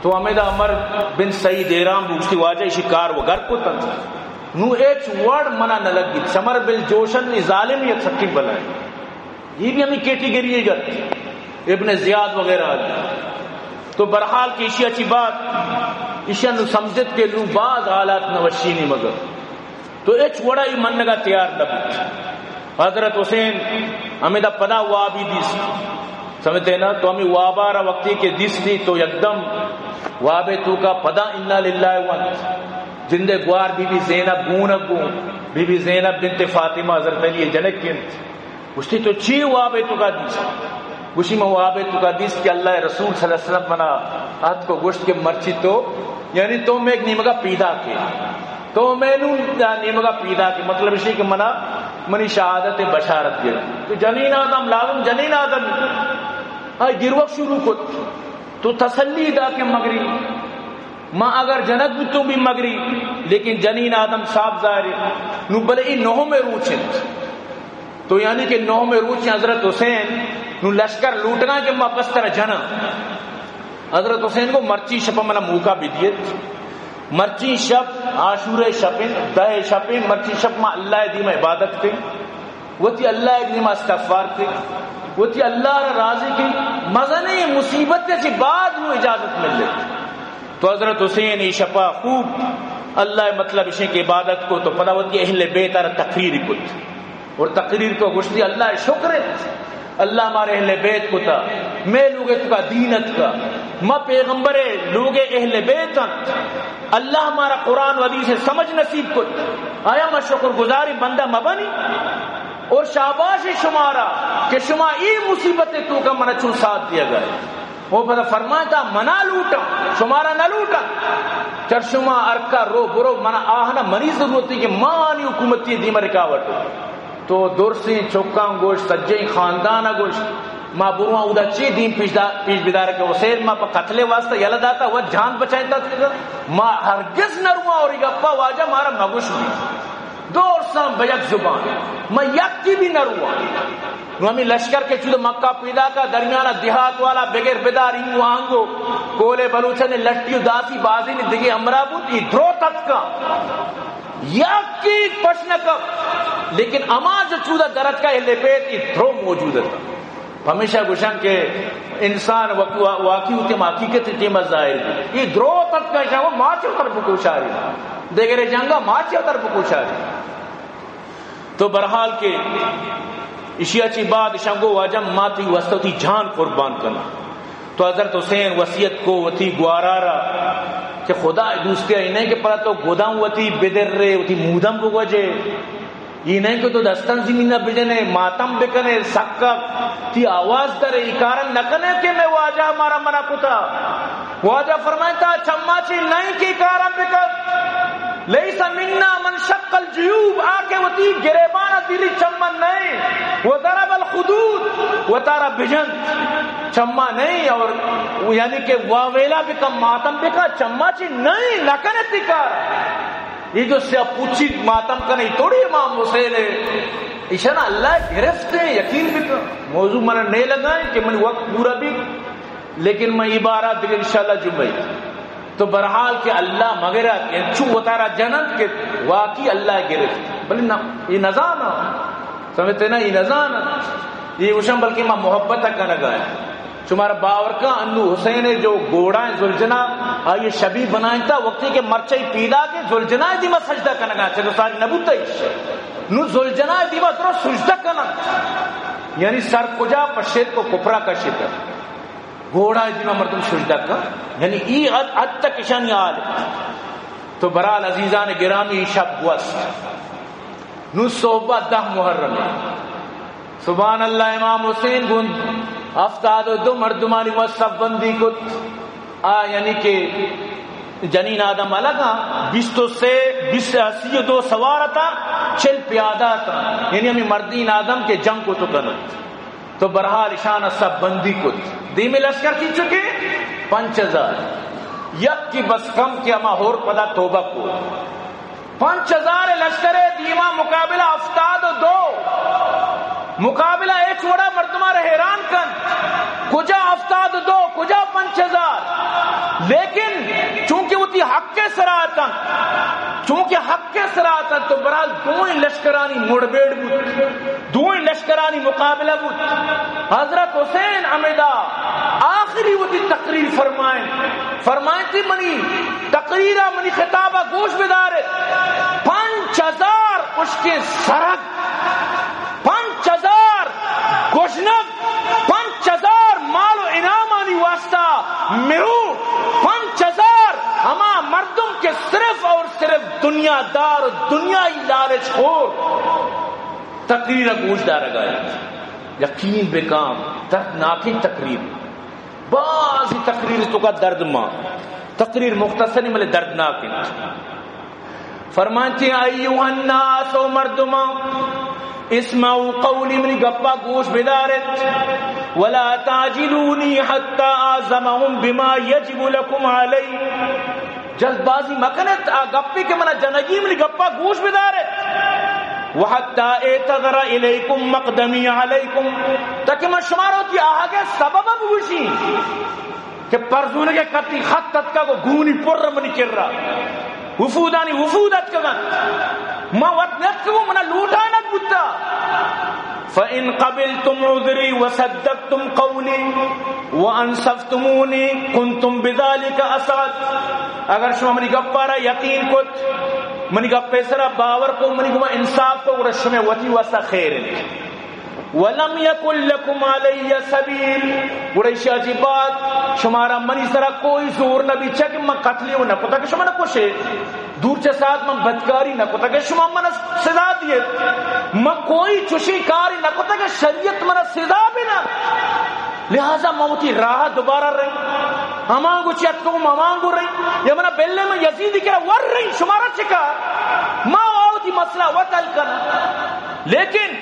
تو امیدہ عمر بن سعید ایرام بوشتی واجہ شکار و گھر کو تن نو ایچ ورڈ منع نہ لگ گی شمر بل جوشن ظالم یا سکی بلائے یہ بھی ہمیں کیٹیگری گھر ابن زیاد وغیرہ تو برحال کی اشیاء چی بات اشیاء نو سمجھت کے لوں بعض حالات نوشی نہیں مگر تو ایچ وڑا ہی مننے کا تیار نبی حضرت حسین ہمیں دا پدا وابی دیس سمجھتے نا تو ہمیں وابارہ وقتی کے دیس دی تو یکدم وابے تو کا پدا انہا للہ وانت جندے گوار بی بی زینب گونک گون بی بی زینب بنت فاطمہ حضرت علی جنک کنت گوشتی تو چی وابے تو کا دیس گوشی میں وابے تو کا دیس کہ اللہ رسول صلی اللہ علیہ وسلم منا ہاتھ کو گوشت کے مرچی تو یعنی تو میں ایک نیمگا پیدا کے تو میں نو نیمگا پیدا کی مطلب اسی کہ منی شہادت بشارت گئے تو جنین آدم لازم جنین آدم آئی گروک شروع کو تو تسلی دا کے مگری ماں اگر جنت بھی تو بھی مگری لیکن جنین آدم صاحب ظاہر نو بلے ای نوہ میں روچن تو یعنی کہ نوہ میں روچن حضرت حسین نو لشکر لوٹنا کہ ماں پس طرح جنا حضرت حسین کو مرچی شپا منا موقع بھی دیت مرچی شب عاشور شپن دہ شپن مرچی شب ما اللہ دیم عبادت کے وہ تی اللہ دیم استغفار کے وہ تی اللہ راضی کی مزنے مصیبت سے بعد وہ اجازت مل لیتی تو حضرت حسین شپا خوب اللہ مطلب اسے کی عبادت کو تو پدا وہ تی اہل بیت اور تقریر کت اور تقریر کو گشتی اللہ شکر ہے اللہ ہمارے اہل بیت کو تھا میں لوگ کا دینت کا ما پیغمبر لوگ اہل بیت اللہ ہمارا قرآن و حدیث سمجھ نصیب کو آیا ما شکر گزاری بندہ مبنی اور شاباش شمارا کہ شما ای مصیبت تو کا منہ چون ساتھ دیا گئے وہ پتہ فرمایا تھا منا لوٹا شمارا نہ لوٹا چر شما ارکا رو برو منا آہنا منی ضرورت تھی کہ مانی حکومتی دیمہ رکاوٹ ہو تو درسی چوکاں گوشت سجیں خاندانہ گوشت ما بروہاں اودا چی دین پیش بیدار کے حسین ما پا قتل واسطہ یلا داتا وہ جان بچائیں تا ما ہرگز نروا اور گپا واجہ مارا مگوش بھی دور سام بیک زبان ما یک کی بھی نروا ہمیں لشکر کے چود مکہ پیدا کا درمیانہ دیہات والا بغیر بیدار ہی آنگو کولے بلوچہ نے لٹی داسی بازی نے دگے امرا بود یہ درو تک کا یک کی پشنکب لیکن اما جو چودہ درد کا اہل بیت یہ درو موجود ہے ہمیشہ گوشن کہ انسان واقعی ہوتے حقیقت تیمہ ظاہر ہے یہ درو تک کا شاہ وہ ماچے طرف کوشاری دیگر جنگا ماچے طرف کوشاری تو برحال کے اشیاء چی بعد شنگو واجم ماتی وسطی جان قربان کرنا تو حضرت حسین وصیت کو وتی گوارارا کہ خدا دوستے ہی نہیں کہ پتہ تو گودام وتی بدر رے وتی مودم بگوجے یہ نہیں کہ تو دستان زمینہ بجنے ماتم بکنے سکا تی آواز درے اکارن نکنے کہ میں واجہ ہمارا منع کتا واجہ فرمائتا چمّا چی نہیں کہ اکارن بکت لیسا مننا من شق الجیوب آکے وتی گریبانہ دیلی چمّن نہیں وضرب الخدود وطارا بجن چمّا نہیں اور یعنی کہ واویلا بکم ماتم بکا چمّا چی نہیں نکنے تکار یہ جو سے پوچھی ماتم کرنے توڑی امام حسین ہے اشارہ اللہ گرفت ہے یقین بھی موضوع منہ نہیں لگائیں کہ من وقت پورا بھی لیکن میں عبارات دیکھ انشاءاللہ جمعی تو برحال کہ اللہ مغیرہ چو اتارا جنت کہ واقعی اللہ گرفت بلکہ یہ نظام سمجھتے نا یہ نظام یہ وشم بلکہ میں محبت کا لگائیں تمہارا باور کا انو حسین جو گوڑائیں زلجنا آئیے شبی بنائیں تھا وقتی کے مرچائی پیدا کے زلجنا دیما سجدہ کرنا گا چلو ساری نبوتا نو زلجنا دیما ترو سجدہ کرنا یعنی سر کجا پشید کو کپرا کا شدہ گوڑا دیما مردم سجدہ کا یعنی ای عد تک اشانی آل تو برال عزیزان گرامی شب وست نو صوبہ 10 محرم سبحان اللہ امام حسین گند افتاد و 2 مردمانی وصف بندی کو یعنی کہ جنین آدم الگا 22 سوار تھا 40 پیادہ تھا یعنی ہمیں مردین آدم کے جنگ کو تو کنت تو برحال اشانہ سب بندی کو دیمی لشکر کی چکے 5000 یک کی بس کم کیا ما ہور پدا توبہ کو 5000 لشکر دیما مقابلہ افتاد و 2 مقابلہ ایک چھوڑا مردمہ رہ حیران کن کجا افتاد 2 کجا 5000 لیکن چونکہ وہ تی حق کے سراتا تو برحال 2 لشکرانی مڑبیڑ بود 2 لشکرانی مقابلہ بود حضرت حسین عمیدہ آخری وہ تی تقریر فرمائیں تھی منی تقریرہ منی خطابہ گوش بدارے 5000 اس کے سرک 5000 گوشنک 5000 مال و انعامانی واسطہ میرو 5000 ہما مردم کے صرف اور صرف دنیا دار دنیای لالچ خور تقریر گوش دار گئے یقین بے کام دردناکی تقریر بعضی تقریر تو کا درد ماں تقریر مختصری ملے دردناکی فرمانتی ہیں ایوہ الناس و مردمہ اسمعوا قولی منی گپا گوش بدارت ولا تعجلونی حتی آزمہم بما یجب لکم علی جلد بازی مکنت گپی کے منہ جنگی منی گپا گوش بدارت وحتی اعتذر الیکم مقدمی علیکم تاکہ میں شمار ہوتی آہاگے سبب بوشی کہ پرزونے کے قطعی خط تتکا کو گونی پر منی کر رہا وفودانی وفودت کگن ما وطنت کو منا لوٹانت بودتا فَإِن قَبِلْتُمْ عُذْرِي وَصَدَّقْتُمْ قَوْلِي وَأَنْصَفْتُمُونِي كُنْتُمْ بِذَلِكَ أَسْعَدْ اگر شما منی گپارا یقین کت منی کا پیسرا باور کو منی کو انصاف کو رشم وتی واسطہ خیر ہے ولم یکن لکم علی سبیل گڑیشہ جی بات شمارا منی سرا کوئی زور نہ بھی چک من قتلیوں نہ کتا کہ شما نہ کشے دور چے ساتھ من بدکاری نہ کتا کہ شما من سزا دیے من کوئی چوشی کاری نہ کتا کہ شریعت من سزا بھی نہ لہذا موتی راہ دوبارہ رہی ہمانگو چیتکو ہمانگو رہی یا منا بیلے میں یزیدی کرا ور رہی شمارا چکا ما آوتی مسئلہ وطل کرنا لیکن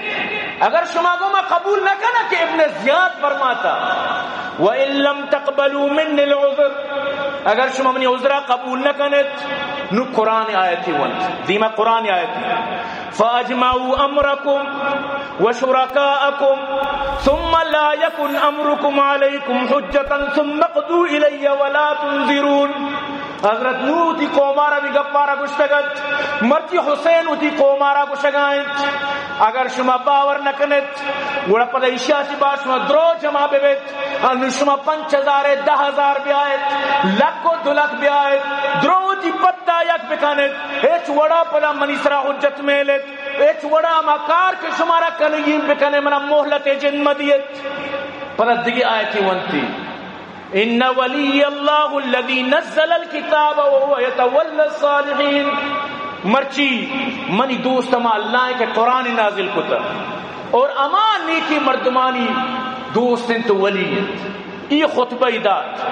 اگر شما کو میں قبول نہ کرنا کہ ابن زیاد فرماتا وَإِن لَمْ تَقْبَلُوا مِنِّ الْعُذْرِ اگر شما منی عذرہ قبول نہ کنت نو قرآن آیتی ونت دیما قرآن آیتی فَأَجْمَعُوا أَمْرَكُمْ وَشُرَكَاءَكُمْ ثُمَّ لَا يَكُنْ أَمْرُكُمْ عَلَيْكُمْ حُجَّةً ثُمَّ اقْضُوا إِلَيَّ وَلَا تُنْظِرُونَ حضرت نو تی قومارا بھی گپارا گشتگت مرتی حسین تی قومارا گشگائیں اگر شما باور نکنت گوڑا پدا اشیاء سی بار شما درو جمع بیت انو شما 5,000 10,000 بھی آئیت لکھ و دلک بھی آئیت درو تی پتا یک بکنت ایچ وڑا پدا منی سرا حجت میلت ایچ وڑا مکار کے شمارا کنگیم بکنے منا محلت جن مدیت پدا دگی آیتی ونتی ان ولی اللہ الذی نزل الکتاب وهو یتولی الصالحین مرچی منی دوست ما اللہ کے قرآن نازل کتا اور اما نیکی مردمانی دوست تو ولیت یہ خطبہ داد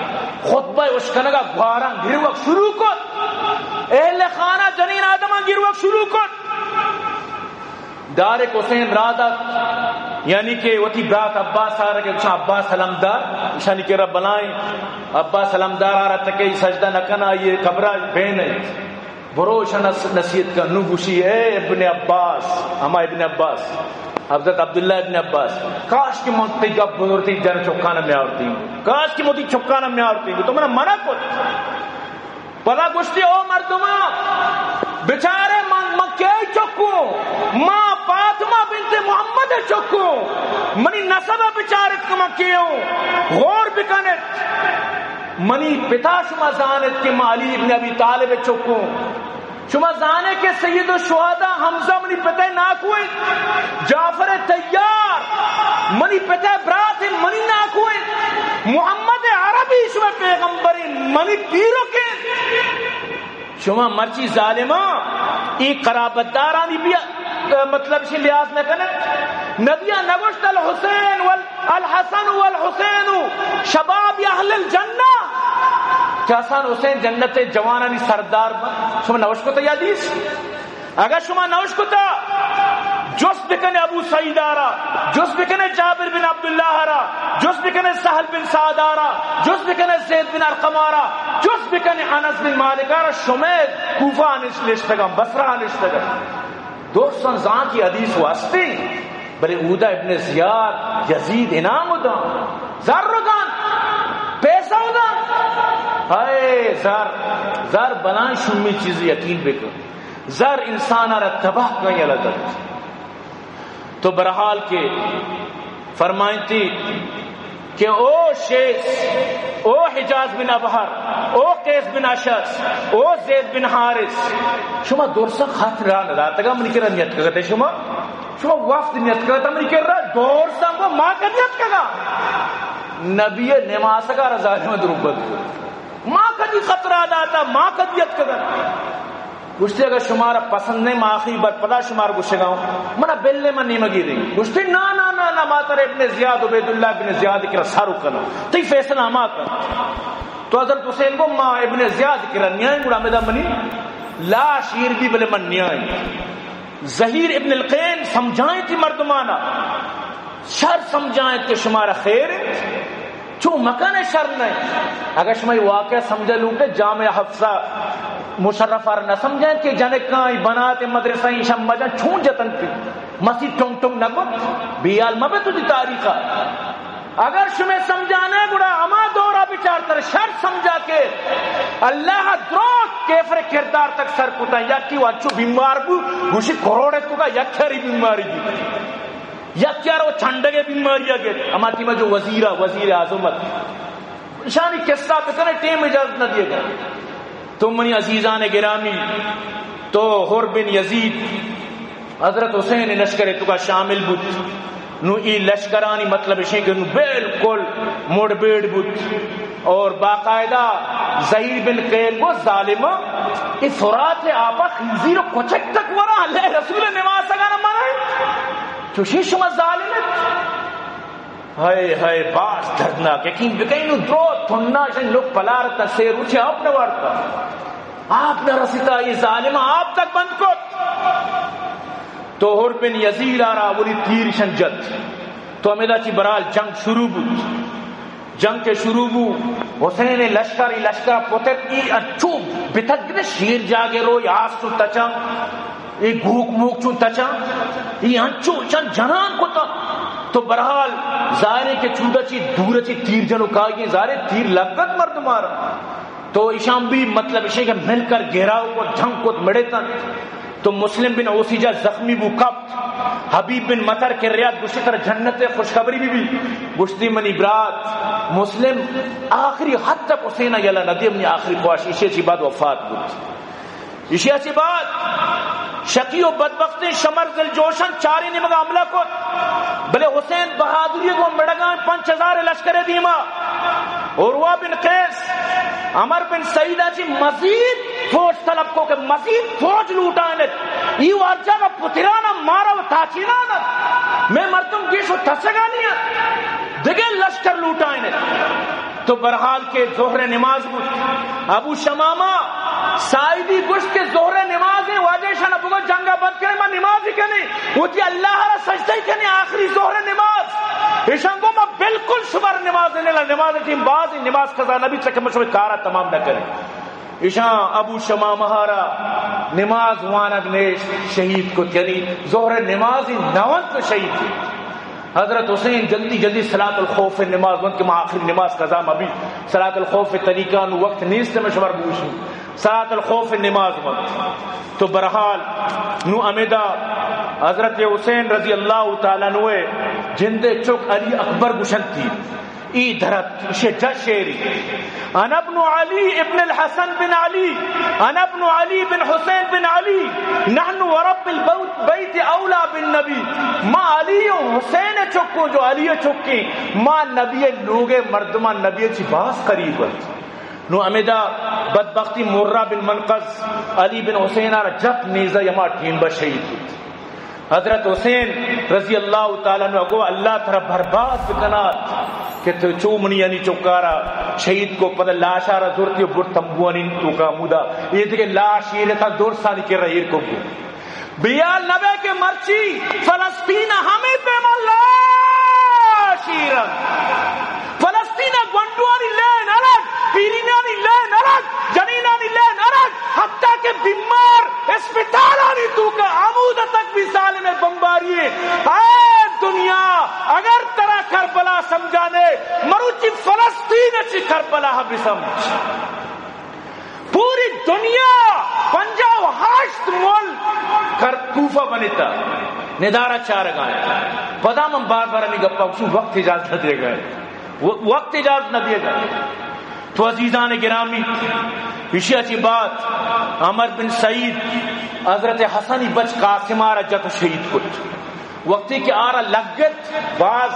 خطبہ اشکنگا گوارا گروک شروع کت اہل خانہ جنین آدمان گروک شروع کت دار حسین رادت یعنی کہ وتی برات عباس آ رہا کہ عباس علمدار شانی کے رب بلائیں عباس علمدار آ رہا تک سجدہ نہ کنا یہ قبرہ بین ہے بروش نصیحت کا نگوشی ہے ابن عباس ہما ابن عباس حضرت عبداللہ ابن عباس کاش کی موتی گپ بزرگتی جن چکانا میں آورتی کاش کی موتی چکانا میں آورتی تو میں نے منع کت پدا گشتی او مردمہ بیچارے من کی چکو ماں فاطمہ بنت محمد چکو منی نسبہ بیچارت کما کیوں غور بکنت منی پتا شما زانت کے علی ابن ابی طالب چکو شما زانے کے سید الشہداء حمزہ منی پتہ ناکوئے جعفر تیار منی پتہ برات منی ناکوئے محمد عربی شما پیغمبری منی پیرو کے شما مرچی ظالمہ ایک قرابت دارانی بھی مطلب سے لحاظ نہ کرنے نبیہ نگوشت الحسین والحسن والحسین شباب اہل الجنہ کیا سان حسین جنت جوانانی سردار شما نوش کو تا یادیس اگر شما نوش کو تا جس بکنے ابو سعید آرا جس بکنے جابر بن عبداللہ آرا جس بکنے سہل بن سعد آرا جس بکنے زید بن ارقم آرا جس بکنے انس بن مالک آرا شمید کوفہ نشتگم بصرہ نشتگم دوستان زان کی حدیث واسطے بلے اودا ابن زیاد یزید انعام دا زر رگان پیسہ دا ہائے زر بلان شمی چیز یقین بکن زر انسان آرہ تباہ کہیں اللہ تعالی تو برحال کے فرمائیں تھی کہ او شیخ او حجاز بن ابہر او قیس بن اشعث او زید بن حارث شما دورسا خاطران رہا تگا منی کرا نیت کرتے شما وفد نیت کرتا منی کر رہا دورسا کو ماں کا نیت کرا نبی نماز کا رضا میں دروبت ماں کا دی خطرہ داتا ماں کا نیت کرا گشتی اگر شمارا پسند نہیں ما آخری بار پدا شمار گشتے گاؤں منا بلے من نیمگی رہی گشتی نا ماتر ابن زیاد عبید اللہ ابن زیاد کرا سارو کرنا تی فیصلہ ہما کرنا تو حضرت حسین کو ماں ابن زیاد کرا نیائیں گوڑا میدہ منی لا شیر بھی بلے من نیائیں ظہیر ابن القین سمجھائیں تھی مردمانا شر سمجھائیں کہ شمارا خیر ہے چون مکان شر نہیں اگر شمائی واقعہ سمجھے لوگے جامع حفظہ مشرفار نہ سمجھیں کہ جنکائی بناتے مدرسہ شم مجھا چھون جتن پی مسیح ٹونگ ٹونگ نکت بیال مبے تو دی تاریخہ اگر شمیں سمجھانے گڑا اما دورا بچار تر شر سمجھا کے اللہ دروت کیفر کردار تک سر کتا یا کی وانچو بیمار بو گوشی کروڑے تو کا یک کھری بیماری دی یک کیا رو چھنڈگے بیماری آگے اما تیمہ جو وزیر اعظمت شانی قصہ پہ کرنے ٹیم اجازت نہ دیے گا تو منی عزیزان گرامی تو حر بن یزید حضرت حسین لشکر تو کا شامل بود نو ای لشکرانی مطلب ہے کہ نو بالکل مڑ بیڑ بود اور باقاعدہ زہیر بن قیل کو ظالم ای فرات آپا خنزیر کچک تک ورا اللہ رسول نماز سگانا مانا چوشی شما ظالمت ہائے ہائے باس دردناک یقین بکئی نو درو تھننا شن لوگ پلارتا سیر اچھے آپ نے وارتا آپ نے رسیتا یہ ظالمہ آپ تک بند کو تو حر بن یزید آ رہا ولی تیر شنجت تو امیدہ چی برال جنگ شروع بود جنگ کے شروع بود حسین لشکر پتر ای اچھو بتک گنے شیر جاگے رو یا آسو تچا ای گوک موک چون تچا ای انچو چن جنان کو تا تو برحال ظاہرے کے چودہ چی دور چی تیر جنو کائی ظاہرے تیر لگت مرد مارا تو اشام بھی مطلب اسے کہ مل کر گھیراؤ کو جھنگ کو مڑے تن تو مسلم بن اوسیجہ زخمی بو کبت حبیب بن مطر کے ریاض گشتی طرح جنت خوشخبری بھی گشتی منی برات مسلم آخری حد تک حسین یلا ندیم نے آخری خواہش اسے چی بعد وفات بود اسے چی بعد شقی و بدبخت شمر دل جوشن چاری نمگا عملہ کو بلے حسین بہادری کو مڑگان 5000 لشکر دیما عروہ بن قیس عمر بن سعیدہ چی مزید فوج طلب کو کہ مزید فوج لوٹانت یہ ارجا کا پترانا مارا و تاچینانا میں مرتم گیشو تسگانی ہے دیکھیں لشکر لوٹانت تو برحال کے ظہر نماز بود ابو شمامہ سائدی گشت کے ظہر نماز ہے واجہ شانا بگو جنگا بند کرے میں نماز ہی کرنے وہ تھی اللہ را سجدہ ہی کرنے آخری ظہر نماز ایشان کو میں بالکل شمار نماز دینے لگا نماز تیم باز نماز قضا نبی چکے میں شمار کارا تمام نہ کرے ایشان ابو شما مہارا نماز وانگ نے شہید کو یعنی ظہر نماز نوان کو شہید تھی حضرت حسین جلدی جلدی صلاۃ الخوف نماز وقت کہ میں آخری نماز قضا میں بھی صلاۃ الخوف طریقہ نو وقت نیست میں شمار بوشی صلاۃ الخوف نماز وقت تو برحال نو امیدہ حضرت حسین رضی اللہ تعالیٰ نوے جندے چک علی اکبر گشن تھی ای دھرت اسے جج شیری انا ابن علی ابن الحسن بن علی انا ابن علی بن حسین بن علی نحن ورب البیت اولا بالنبی ما علی و حسین چکو جو علی چکی ما نبی لوگے مردمان نبی چی باس قریب نو امیدہ بدبختی مرہ بن منقذ علی بن حسین آرہ جب نیزہ یما ٹیم با شہید حضرت حسین رضی اللہ تعالیٰ نے اگو اللہ طرح برباد بکنات کہ تو چومنی یعنی چوکارا شہید کو پتہ لاشارہ زورتی و بر تمبوانی تو کا مودا یہ دیکھے لاش یہ تھا دور سانی کے رہیر کو بیال نبے کے مرچی فلسطین ہمیں پہ لاشیرن فلسطین گونڈوانی لین الگ پیرینانی لین الگ جنینانی لین الگ حتیٰ کہ بیمار اسپتالانی تو کا عمودہ تک بھی ظالم بمباری ہے اے دنیا اگر ترا کربلا سمجھانے مروچی فلسطین چی کربلا بھی سمجھ پوری دنیا 58 ملک کر کوفہ بنتا ندارہ چار گائے پدا من بار بار ہمیں گپا اسو وقت اجازت نہ دے گئے وقت اجازت نہ دے گئے تو عزیزان گرامی اسی اچھی بات عمر بن سعید حضرت حسنی بچ قاسم آرہ جت شہید کچھ وقتی کہ آرہ لگت باز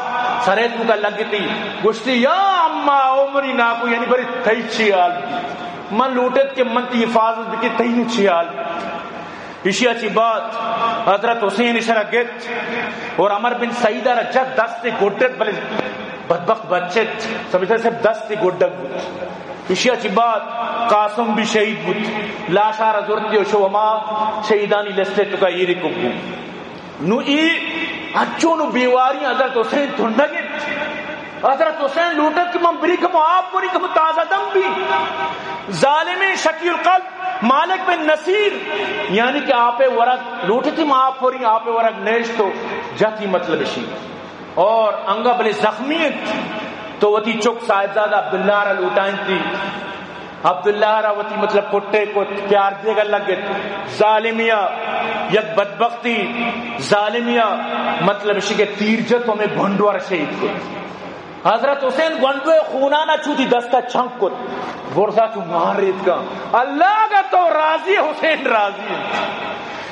سریتو کا لگتی گشتی یا اما عمری ناکو یعنی بری تئی چھی آل من لوٹت کے من تی حفاظت بکی تئی چھی آل اسی اچھی بات حضرت حسین اشارہ گت اور عمر بن سعید آرہ جت دستے گوٹت بلے بدبخت بچت سمجھتے سے دستی گوڈک بود اسی اچھی بات قاسم بھی شہید بود لاشارہ زورتی و شوما شہیدانی لستے تو کا ایری کو بود نو ای اچھو نو بیواری حضرت حسین تھنڈگت حضرت حسین لوٹت کہ من بری کم آپ بری کم تازہ دم بھی ظالم شکی القلب مالک بن نصیر یعنی کہ آپ ورق لوٹتی ما آپ بری آپ ورق نیشتو جاتی مطلب شی اور انگا بلے زخمیت تو وتی چک صاحبزادہ عبداللہ را لوٹائن تھی عبداللہ را وتی مطلب کٹے کو پیار دے گا لگت ظالمیہ یک بدبختی ظالمیہ مطلب اسی کے تیر جتوں میں بھنڈوار شہید کو حضرت حسین گنڈوے خونانا چوتی دستا چھنک کو برسا تو مارید کا اللہ کا تو راضی ہے، حسین راضی ہے،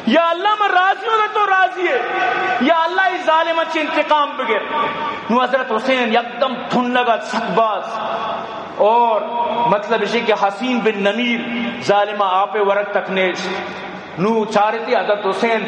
یا اللہ میں راضی ہوں تو راضی ہے، یا اللہ اس ظالم اچھی انتقام بگر. نو حضرت حسین یکدم تھن لگا سکباز، اور مطلب اسی کہ حسین بن نمیر ظالمہ آپ ورق تک نیش نو چارتی حضرت حسین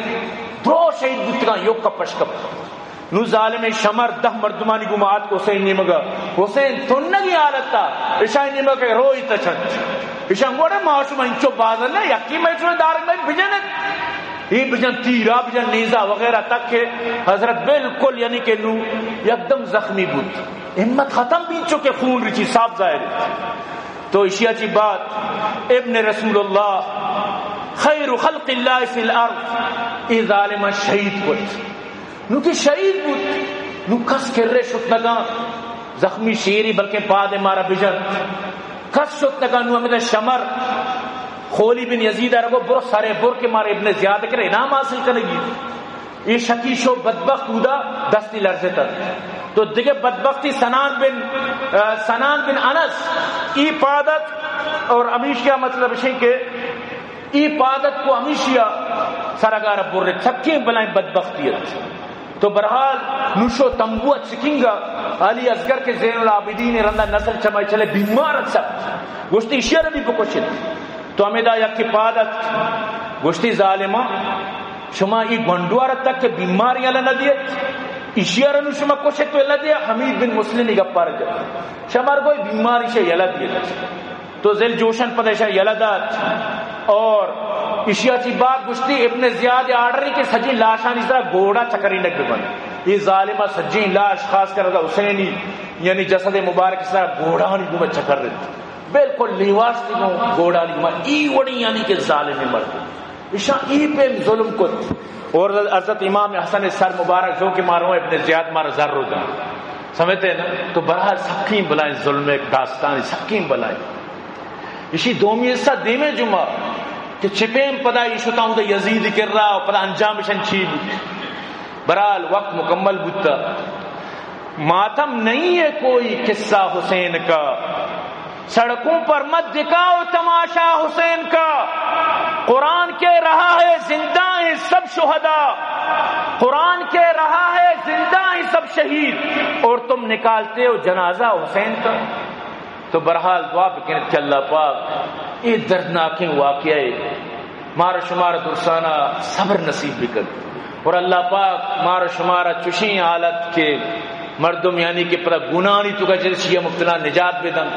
دو شہید بتگاں یوک کا پشکپ نو ظالم شمر دہ مردمانی گماعت کو حسین نیمگا حسین تنگی حالتا اشائی نیمگا روئی تچھت اشائی گوڑے معاشو میں انچو بازر نے یکی میں چونے دارک میں بجنت یہ بجن تیرہ بجن نیزہ وغیرہ تک کہ حضرت بالکل یعنی کہ نو یکدم زخمی بود، ہمت ختم بھی چکے، خون رچی صاف ظاہر ہے. تو اشیاء چی بات ابن رسول اللہ خیر خلق اللہ فی الارض ای ظالمہ شہید کت نو کی شہید بود نو کس کرے شت لگا زخمی شیری بلکہ پادے مارا بجن کس شت لگا نو ہمیں شمر خولی بن یزید رگو برو سارے بر کے مارے ابن زیادہ کرے انعام حاصل کرے گی. یہ شکیش و بدبخت ہودا دستی لرزے تک تو دیکھے بدبختی سنان بن انس ای پادت اور امیشیا مطلب ہے کہ ای پادت کو امیشیا سرگار برے تھکی بلائیں بدبختیت. تو برحال نوشو تنبوہ چکنگا علی اصغر کے زین العابدین رندہ نسل چمائی چلے بیمارت سب گوشتی اشیاء بھی بکشت. تو ہمیں دا یک پادت گوشتی ظالمہ شما ای گنڈوارت تک کہ بیماری اللہ نہ دیت اشیاء رنو شما کشت تو اللہ دیا. حمید بن مسلم گا پار جب شمار کوئی بیماری سے یلد دیت تو ذل جوشن پدشہ یلدات اور اشیاء چی بات گشتی ابن زیاد آرڈری کے سجی لاشان اس طرح گوڑا چکری نک بن یہ ظالمہ سجی لاش خاص کر حسینی یعنی جسد مبارک اس طرح گوڑا نہیں گوڑا چکر رہی بالکل لیواز دیگو گوڑا نہیں گوڑا ای وڑی یعنی کہ ظالم مرد اشاء ای پہ ظلم کت. اور حضرت امام حسن سر مبارک جو کہ مارو ابن زیاد مارا ذر رو دا سمجھتے ہیں نا. تو برحال سکیم بلائیں ظلم ایک داستانی سکیم بلائیں اسی دومی حصہ دیمے جمعہ کہ چھپیم پدا ایشتا ہوں تو یزید کر رہا اور پدا انجام شن چھی بھی. برحال وقت مکمل بودتا ماتم نہیں ہے کوئی قصہ حسین کا سڑکوں پر مت دکھاؤ تماشا حسین کا قرآن کے رہا ہے زندہ ہیں سب شہداء قرآن کے رہا ہے زندہ ہیں سب شہید اور تم نکالتے ہو جنازہ حسین کا. تو برحال دعا بکنت کہ اللہ پاک یہ دردناکیں واقعہ مارا شمارا درسانہ صبر نصیب بکن اور اللہ پاک مارا شمارا چشیں حالت کے مردم یعنی کہ پر گناہی تو کا جلسیہ مبتلا نجات بدن.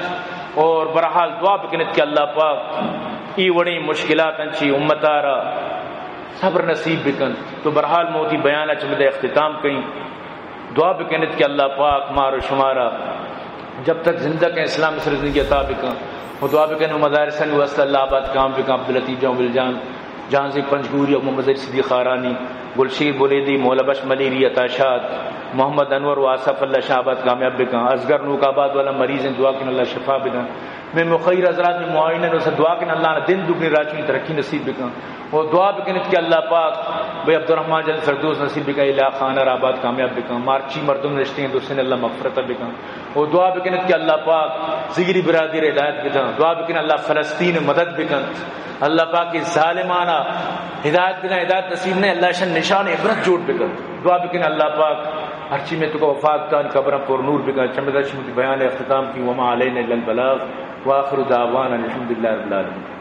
اور برحال دعا بکنت کہ اللہ پاک ای وڑی مشکلات انچی امتارا صبر نصیب بکن. تو برحال موتی بیانہ چمدہ اختتام کہیں دعا بکنت کہ اللہ پاک مارا شمارا جب تک زندہ کے اسلام سے زندگی عطا بکن وہ دعا بکن مدارسن وصل اللہ آباد کام بکن عبداللطیف جاؤں بلجان جہاں سے پنجگوری محمد صدیق خارانی گلشیر بریدی مولبش ملیری عطاشات محمد انور و آصف اللہ شہباد کامیاب بکن اصغر نوک آباد والا مریض دعا کن اللہ شفا بدن میں مخیر حضرات میں معاینہ اسے دعا کن اللہ نے دن دگنی رات کی ترقی نصیب بکن وہ دعا بکن کہ اللہ پاک بھائی عبدالرحمن جل فردوس نصیب بکن الہ خانہ آباد کامیاب بکن مارچی مردم رشتے ہیں دوسرے اللہ مغفرت بکن وہ دعا بکن کہ اللہ پاک زگری برادر ہدایت بکن دعا بکن اللہ فلسطین مدد بکن اللہ پاک کی ظالمانہ ہدایت بنا ہدایت نصیب نے اللہ شن نشان عبرت جوڑ بکن دعا بکن اللہ پاک ہر چیز میں تو کو وفات کا قبرم پر نور بکن چمدہ شمتی بیان اختتام کی وما علینا الا البلاغ واخر دعوانا الحمدللہ رب العالمین.